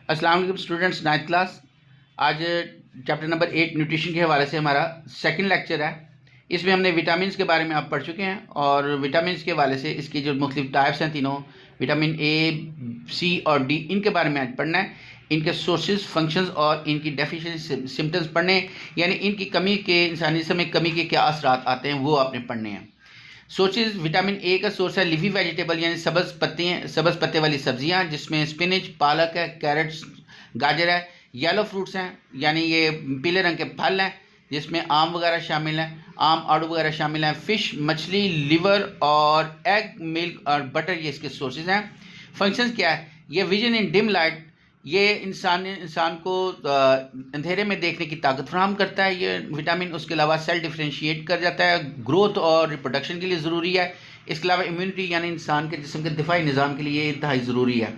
अस्सलाम वालेकुम students, 9th class. आज चैप्टर नंबर 8 न्यूट्रिशन के हवाले से हमारा सेकंड लेक्चर है। इसमें हमने विटामिन के बारे में आप पढ़ चुके हैं और विटामिन के हवाले से इसकी जो मुख्तलिफ टाइप्स हैं तीनों, विटामिन ए, सी और डी, इनके बारे में आज पढ़ना है। इनके सोर्सेज, फंक्शंस और इनकी डेफिशिएंसी सिम्टम्स पढ़ने, यानी इनकी कमी के, इंसानी जिस्म में कमी के क्या असरात आते हैं वो आपने पढ़ने हैं। सोर्सेज, विटामिन ए का सोर्स है लीफी वेजिटेबल, यानी सब्ज़ पत्ते वाली सब्जियां, जिसमें स्पिनच, पालक है, कैरेट्स, गाजर है। येलो फ्रूट्स हैं, यानी ये पीले रंग के फल हैं, जिसमें आम वगैरह शामिल हैं, आम, आड़ू वगैरह शामिल हैं। फ़िश, मछली, लिवर और एग, मिल्क और बटर, ये इसके सोर्सेज हैं। फंक्शंस क्या है? ये विजन इन डिम लाइट, ये इंसान को अंधेरे में देखने की ताकत फराहम करता है। ये विटामिन उसके अलावा सेल डिफ्रेंशिएट कर जाता है, ग्रोथ और रिप्रोडक्शन के लिए ज़रूरी है। इसके अलावा इम्यूनिटी, यानी इंसान के जिस्म के दिफाई निज़ाम के लिए इंतहाई ज़रूरी है।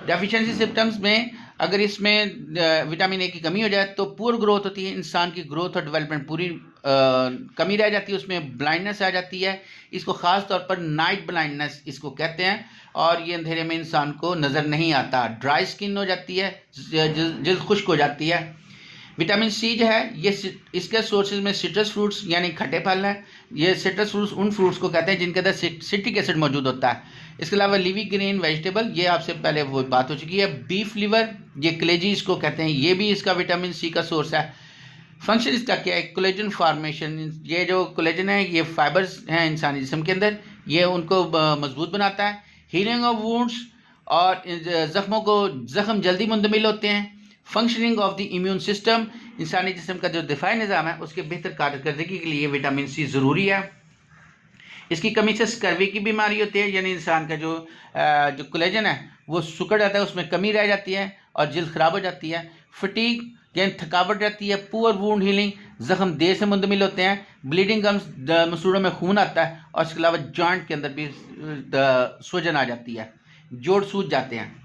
डेफिशिएंसी सिम्टम्स में अगर इसमें विटामिन ए की कमी हो जाए तो पुअर ग्रोथ होती है, इंसान की ग्रोथ और डेवलपमेंट पूरी कमी रह जाती है, उसमें ब्लाइंडनेस आ जाती है। इसको ख़ास तौर पर नाइट ब्लाइंडनेस इसको कहते हैं, और ये अंधेरे में इंसान को नज़र नहीं आता। ड्राई स्किन हो जाती है, जल्द खुश्क हो जाती है। विटामिन सी जो है, ये इसके सोर्सेज में सिट्रस फ्रूट्स यानी खट्टे फल हैं। ये सिट्रस फ्रूट्स उन फ्रूट्स को कहते हैं जिनके अंदर सिट्रिक एसिड मौजूद होता है। इसके अलावा लीवी ग्रीन वेजिटेबल, ये आपसे पहले वो बात हो चुकी है। बीफ लिवर, ये कलेजी इसको कहते हैं, ये भी इसका विटामिन सी का सोर्स है। फंक्शन इसका क्या है? कोलेजन फार्मेशन, ये जो कोलेजन है ये फाइबर्स हैं इंसानी जिस्म के अंदर, ये उनको मजबूत बनाता है। हीलिंग ऑफ वुंड्स, और जख्म जल्दी मुंतमिल होते हैं। Functioning of the immune system, इंसानी जिस्म का जो दिफाई निज़ाम है उसके बेहतर कारकर्दगी के लिए विटामिन सी ज़रूरी है। इसकी कमी से स्कर्वी की बीमारी होती है, यानी इंसान का जो कोलेजन है वो सुकड़ जाता है, उसमें कमी रह जाती है और जल्द ख़राब हो जाती है। फटीग, यानी थकावट रहती है। पुअर वुंड हीलिंग, जख्म देर से मुंतमिल होते हैं। ब्लीडिंग कम्स, मसूड़ों में खून आता है, और इसके अलावा जॉइंट के अंदर भी सूजन आ जाती है, जोड़ सूज जाते हैं।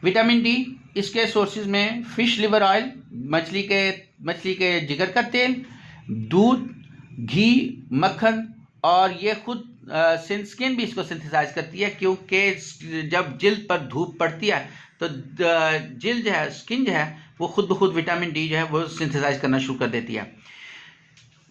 विटामिन डी, इसके सोर्सेज में फ़िश लिवर ऑयल, मछली के जिगर का तेल, दूध, घी, मक्खन, और ये खुद स्किन भी इसको सिंथेसाइज करती है, क्योंकि जब जिल्द पर धूप पड़ती है तो जिल्द जो है, स्किन जो है, वो खुद ब खुद विटामिन डी जो है वो सिंथेसाइज करना शुरू कर देती है।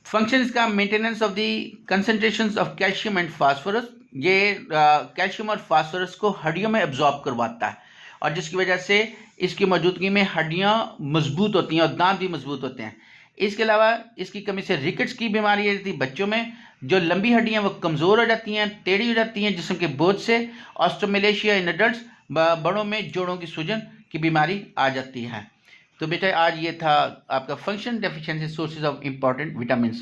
फंक्शन इसका maintenance of the concentrations of calcium and phosphorus, ये कैल्शियम और फास्फोरस को हड्डियों में एब्जॉर्ब करवाता है, और जिसकी वजह से इसकी मौजूदगी में हड्डियां मजबूत होती हैं और दांत भी मजबूत होते हैं। इसके अलावा इसकी कमी से रिकेट्स की बीमारी है थी बच्चों में, जो लंबी हड्डियां वो कमज़ोर हो जाती हैं, टेढ़ी हो जाती हैं जिस्म के बोझ से। ऑस्ट्रोमेलेशिया इन एडल्ट्स, बड़ों में जोड़ों की सूजन की बीमारी आ जाती है। तो बेटा आज ये था आपका function deficiency sources of important vitamin.